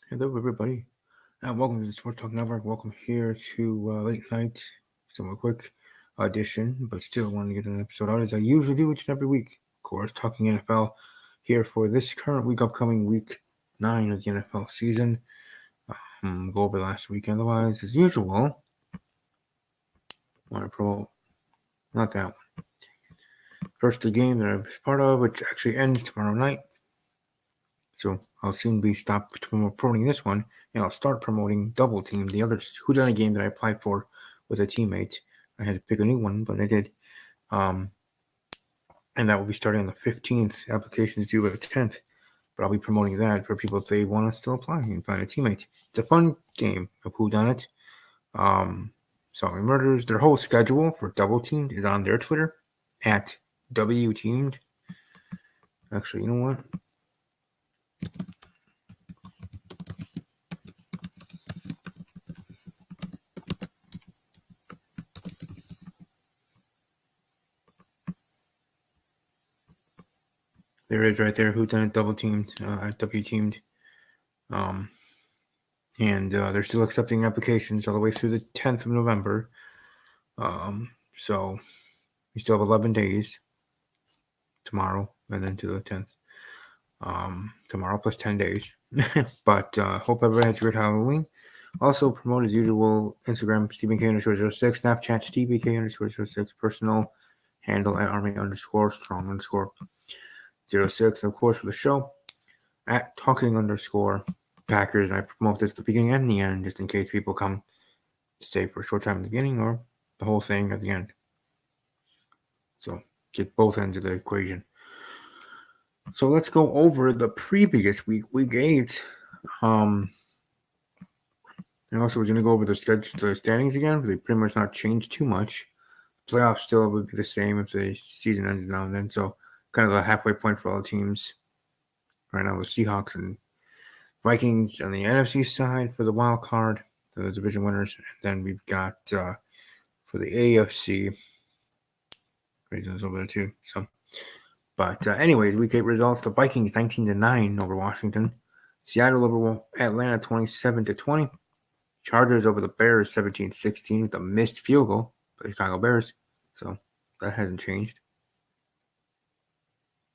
Hello, everybody, and welcome to the Sports Talk Network. Welcome here to late night, somewhat quick audition, but still wanting to get an episode out as I usually do each and every week. Of course, talking NFL here for this current week, upcoming week 9 of the NFL season. Go over last week. Otherwise, as usual, want to promote not that one. First, the game that I'm part of, which actually ends tomorrow night. So I'll soon be stopped promoting this one, and I'll start promoting Double Team, the other whodunit game that I applied for with a teammate. I had to pick a new one, but I did. Um, and that will be starting on the 15th. Applications due by the 10th. But I'll be promoting that for people if they want to still apply and find a teammate. It's a fun game of whodunit. Solving murders. Their whole schedule for Double Teamed is on their Twitter at W Teamed. Actually, you know what? There it is right there. Whodunit Double Teamed at W Teamed. And they're still accepting applications all the way through the 10th of November. So we still have 11 days tomorrow and then to the 10th. Tomorrow plus 10 days. But hope everybody has a great Halloween. Also, promote as usual Instagram Stephen K _06, Snapchat Stevie K _06, personal handle at Army _strong _06. And of course, for the show at talking _Packers. And I promote this at the beginning and the end just in case people come to stay for a short time at the beginning or the whole thing at the end. So get both ends of the equation. So let's go over the previous week, week 8. And also we're going to go over the standings again, but they pretty much not changed too much. Playoffs still would be the same if the season ended now and then. So kind of the halfway point for all the teams. Right now, the Seahawks and Vikings on the NFC side for the wild card, the division winners. And then we've got for the AFC, reasons over there too. So, but anyways, week 8 results: the Vikings 19-9 over Washington, Seattle over Atlanta 27-20, Chargers over the Bears 17-16 with a missed field goal by the Chicago Bears. So that hasn't changed.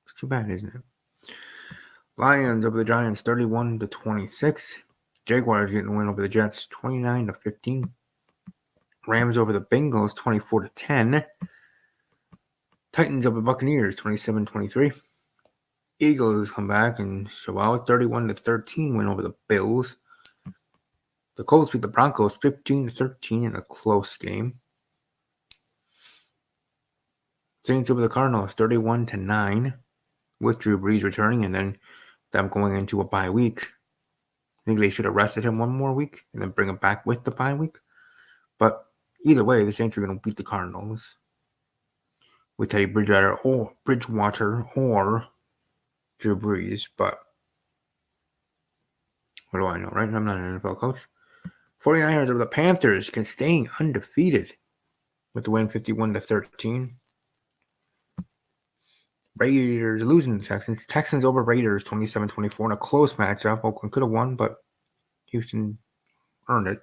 It's too bad, isn't it? Lions over the Giants 31-26. Jaguars getting a win over the Jets 29-15. Rams over the Bengals 24-10. Titans over the Buccaneers 27-23. Eagles come back and show out 31-13 win over the Bills. The Colts beat the Broncos 15-13 in a close game. Saints over the Cardinals 31-9 with Drew Brees returning and then them going into a bye week. I think they should have rested him one more week and then bring him back with the bye week. But either way, the Saints are going to beat the Cardinals with Teddy Bridgewater or Drew Brees. But what do I know, right? I'm not an NFL coach. 49ers over the Panthers can staying undefeated with the win 51-13. Raiders losing to the Texans. Texans over Raiders 27-24 in a close matchup. Oakland could have won, but Houston earned it.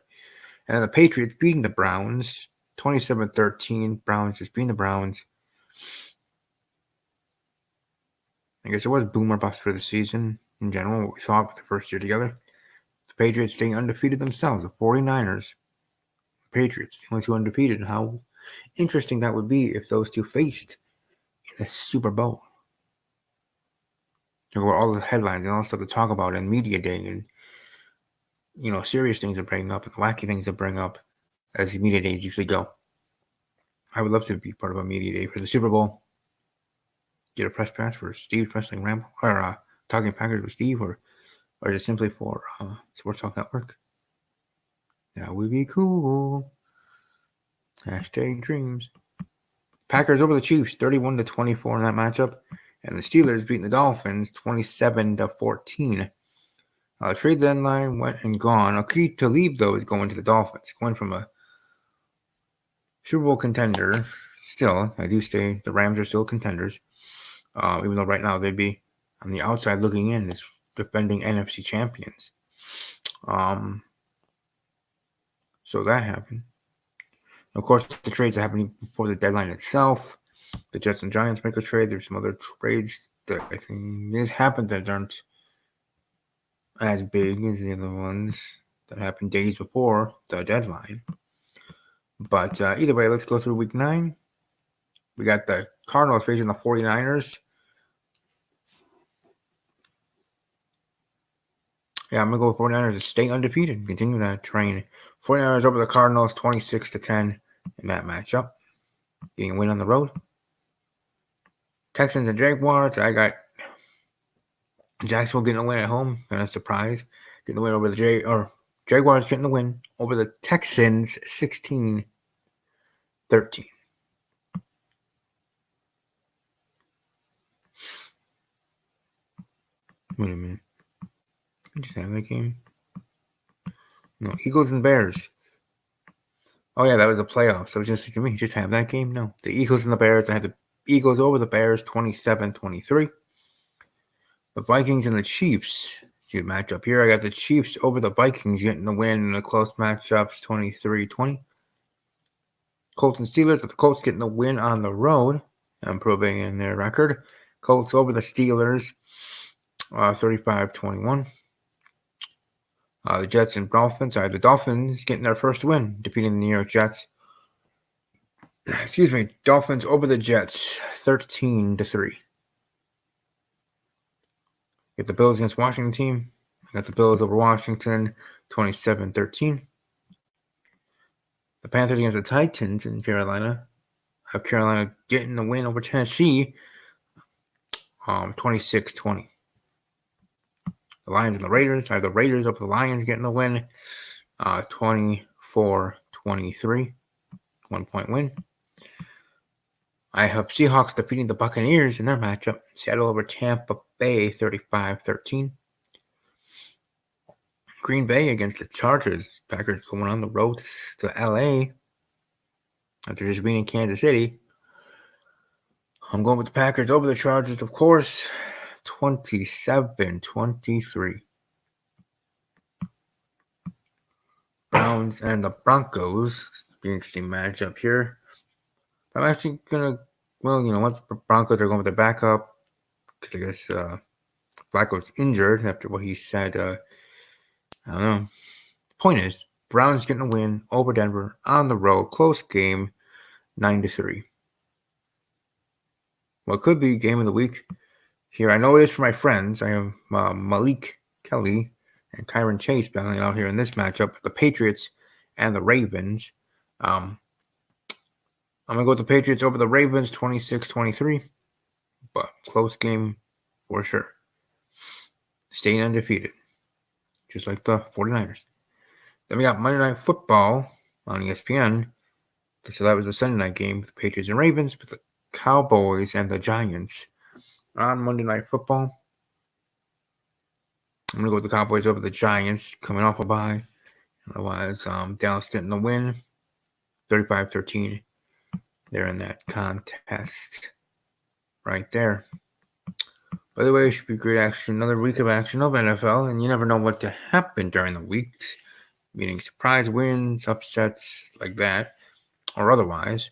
And the Patriots beating the Browns 27-13. Browns just beating the Browns. I guess it was boomer bust for the season in general, what we thought with the first year together. The Patriots staying undefeated themselves. The 49ers, Patriots, the only two undefeated. How interesting that would be if those two faced in the Super Bowl. Talk about all the headlines and all the stuff to talk about and media day and serious things to bring up and wacky things to bring up as the media days usually go. I would love to be part of a media day for the Super Bowl. Get a press pass for Steve Wrestling Ramble or Talking Packers with Steve or just simply for Sports Talk Network. That would be cool. Hashtag dreams. Packers over the Chiefs 31-24 in that matchup. And the Steelers beating the Dolphins 27-14. Trade deadline went and gone. A key to leave, though, is going to the Dolphins. Going from a Super Bowl contender, still, I do say the Rams are still contenders. Even though right now they'd be on the outside looking in as defending NFC champions. So that happened. Of course, the trades are happening before the deadline itself. The Jets and Giants make a trade. There's some other trades that I think did happen that aren't as big as the other ones that happened days before the deadline. But either way, let's go through week 9. We got the Cardinals facing the 49ers. Yeah, I'm going to go with 49ers to stay undefeated. Continue that train. 49ers over the Cardinals 26-10 in that matchup. Getting a win on the road. Texans and Jaguars. I got Jacksonville getting a win at home. Not a surprise. Getting the win over the Jaguars getting the win over the Texans 16-13. Wait a minute. Just have that game. No, Eagles and Bears. Oh yeah, that was the playoffs. So just to me, just have that game. No, the Eagles and the Bears. I had the Eagles over the Bears, 27-23. The Vikings and the Chiefs. Good matchup here. I got the Chiefs over the Vikings getting the win in the close matchups, 23-20. Colts and Steelers. The Colts getting the win on the road, improving in their record. Colts over the Steelers, 35-21. The Jets and Dolphins. I have the Dolphins getting their first win, defeating the New York Jets. Excuse me. Dolphins over the Jets, 13-3. Get the Bills against Washington team. I got the Bills over Washington, 27-13. The Panthers against the Titans in Carolina. I have Carolina getting the win over Tennessee, 26-20. The Lions and the Raiders. I have the Raiders over the Lions getting the win, 24-23. 1-point win. I have Seahawks defeating the Buccaneers in their matchup. Seattle over Tampa Bay, 35-13. Green Bay against the Chargers. Packers going on the road to LA after just being in Kansas City. I'm going with the Packers over the Chargers, of course, 27-23. Browns and the Broncos. Be an interesting matchup here. I'm actually going to, well, you know what? The Broncos are going with their backup because I guess Flacco's injured after what he said. I don't know. Point is, Browns getting a win over Denver on the road. Close game, 9-3. What could be game of the week here. I know it is for my friends. I have Malik Kelly and Kyron Chase battling out here in this matchup. The Patriots and the Ravens. I'm going to go with the Patriots over the Ravens, 26-23. But close game for sure. Staying undefeated. Just like the 49ers. Then we got Monday Night Football on ESPN. So that was the Sunday night game with the Patriots and Ravens, with the Cowboys and the Giants. On Monday Night Football, I'm going to go with the Cowboys over the Giants, coming off a bye. Otherwise, Dallas getting the win, 35-13. They're in that contest right there. By the way, it should be great action. Another week of action of NFL, and you never know what to happen during the weeks, meaning surprise wins, upsets like that, or otherwise.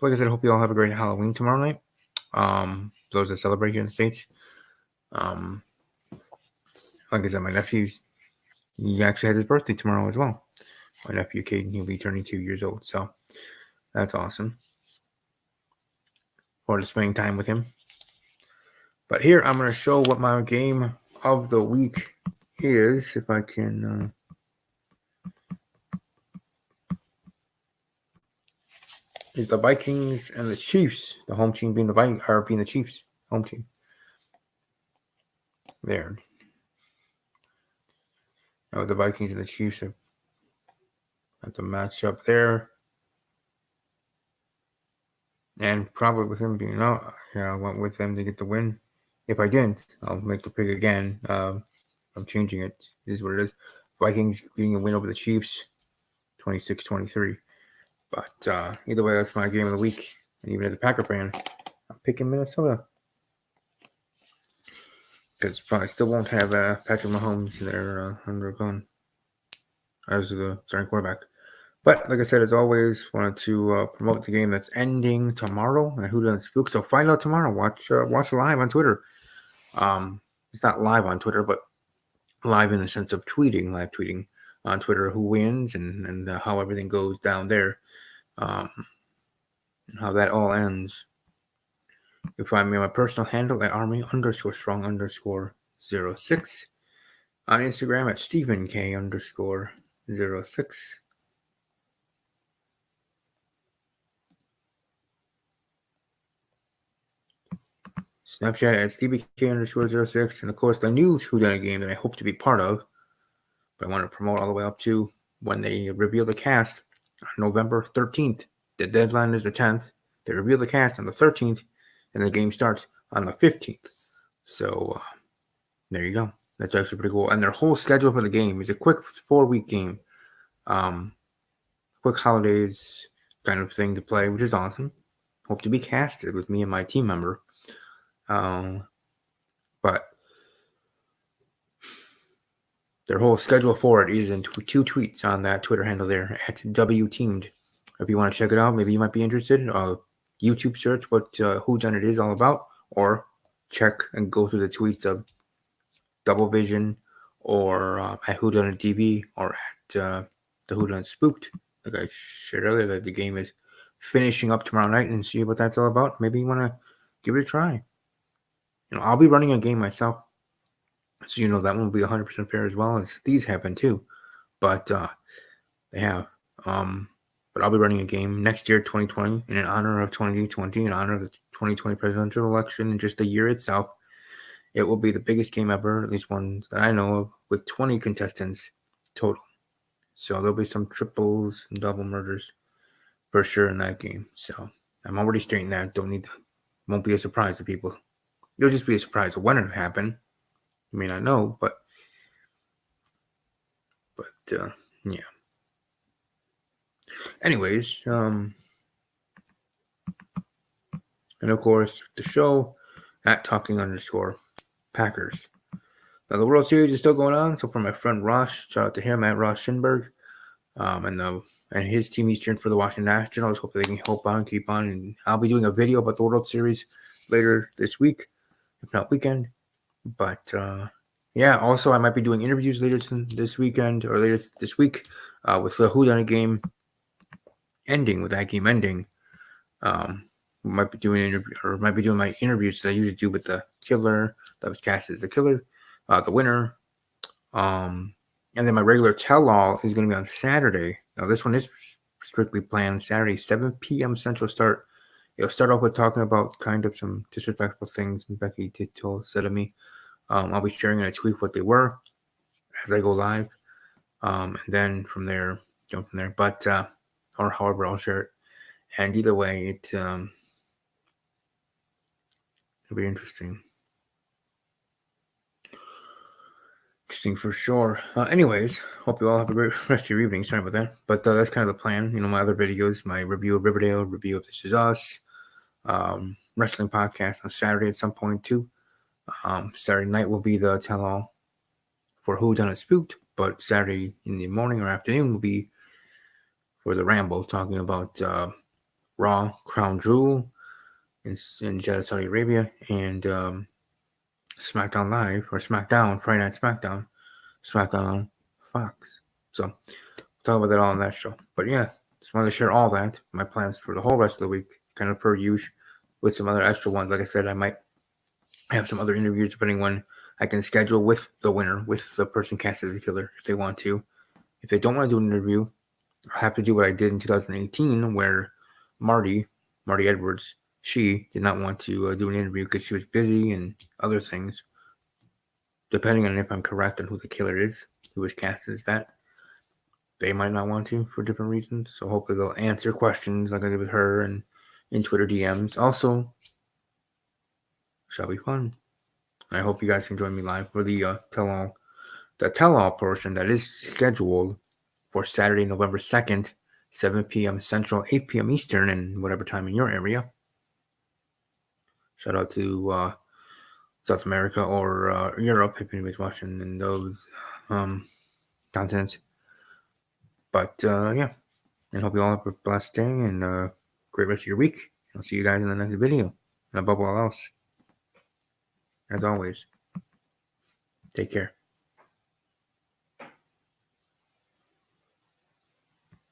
Like I said, I hope you all have a great Halloween tomorrow night. Those that celebrate here in the States. Like I said, my nephew, he actually has his birthday tomorrow as well. My nephew, Caden, he'll be turning 2 years old. So that's awesome. Forward to spending time with him. But here, I'm going to show what my game of the week is, if I can. Is the Vikings and the Chiefs. The home team being the Vikings, or being the Chiefs. Home team. There. Now the Vikings and the Chiefs are at the matchup there. And probably with him being out, I went with them to get the win. If I didn't, I'll make the pick again. I'm changing it. It is what it is. Vikings getting a win over the Chiefs, 26-23. But either way, that's my game of the week. And even as a Packer fan, I'm picking Minnesota. Because probably still won't have Patrick Mahomes there under a gun. as the starting quarterback. But like I said, as always, wanted to promote the game that's ending tomorrow at Who Doesn't Spook. So find out tomorrow. Watch live on Twitter. It's not live on Twitter, but live in the sense of live tweeting on Twitter who wins and how everything goes down there, and how that all ends. You find me on my personal handle at army_strong_06. On Instagram at StephenK_06. Snapchat at StephenK_06. And of course, the new Whodunit game that I hope to be part of, but I want to promote all the way up to when they reveal the cast on November 13th. The deadline is the 10th. They reveal the cast on the 13th, and the game starts on the 15th. So there you go. That's actually pretty cool. And their whole schedule for the game is a quick 4-week game. Quick holidays kind of thing to play, which is awesome. Hope to be casted with me and my team member. But their whole schedule for it is in two tweets on that Twitter handle there at WTeamed. If you want to check it out, maybe you might be interested. YouTube search what Whodunit is all about, or check and go through the tweets of Double Vision or at Whodunit TV or at the Whodunit Spooked. Like I shared earlier, that the game is finishing up tomorrow night, and see what that's all about. Maybe you want to give it a try. I'll be running a game myself, so that won't be 100% fair as well, as these happen too. But they have. But I'll be running a game next year, 2020, in honor of 2020, in honor of the 2020 presidential election, and just the year itself. It will be the biggest game ever, at least ones that I know of, with 20 contestants total. So there'll be some triples and double murders for sure in that game. So I'm already stating that. Won't be a surprise to people. It'll just be a surprise of when it happened. I mean, I know, but yeah. Anyways, and of course the show at talking_Packers. Now the World Series is still going on, so for my friend Ross, shout out to him at Ross Schinberg, and his team, he's cheering for the Washington Nationals. Hope they can keep on, and I'll be doing a video about the World Series later this week, if not weekend. But yeah, also I might be doing interviews later this weekend or later this week with the Whodunit game ending. With that game ending, might be doing my interviews that I usually do with the killer that was cast as the killer, the winner, and then my regular tell-all is going to be on Saturday. Now this one is strictly planned Saturday, 7 p.m. Central start. It'll start off with talking about kind of some disrespectful things Becky said to me. I'll be sharing in a tweet what they were as I go live, and then from there, jump from there. But or however I'll share it. And either way, it'll be interesting. Interesting for sure. Anyways, hope you all have a great rest of your evening. Sorry about that, but that's kind of the plan. My other videos, my review of Riverdale, review of This Is Us, wrestling podcast on Saturday at some point too. Saturday night will be the tell-all for Whodunit Spooked, but Saturday in the morning or afternoon will be for the ramble, talking about Raw, Crown Jewel in Jeddah, Saudi Arabia, and SmackDown Live or SmackDown, Friday Night SmackDown on Fox. So we'll talk about that all on that show. But yeah, just wanted to share all that, my plans for the whole rest of the week, kind of per usual, with some other extra ones. Like I said, I might have some other interviews depending when I can schedule with the winner, with the person cast as the killer, if they want to. If they don't want to do an interview, I'll have to do what I did in 2018, where Marty Edwards, she did not want to do an interview because she was busy and other things. Depending on if I'm correct on who the killer is, who was cast as that, they might not want to for different reasons. So hopefully they'll answer questions like I did with her and in Twitter DMs. Also, shall be fun. I hope you guys can join me live for the tell-all portion that is scheduled for Saturday, November 2nd, 7 p.m. Central, 8 p.m. Eastern, and whatever time in your area. Shout out to South America or Europe if anybody's watching in those continents. But yeah, and hope you all have a blessed day and great rest of your week. I'll see you guys in the next video. And above all else, as always, take care.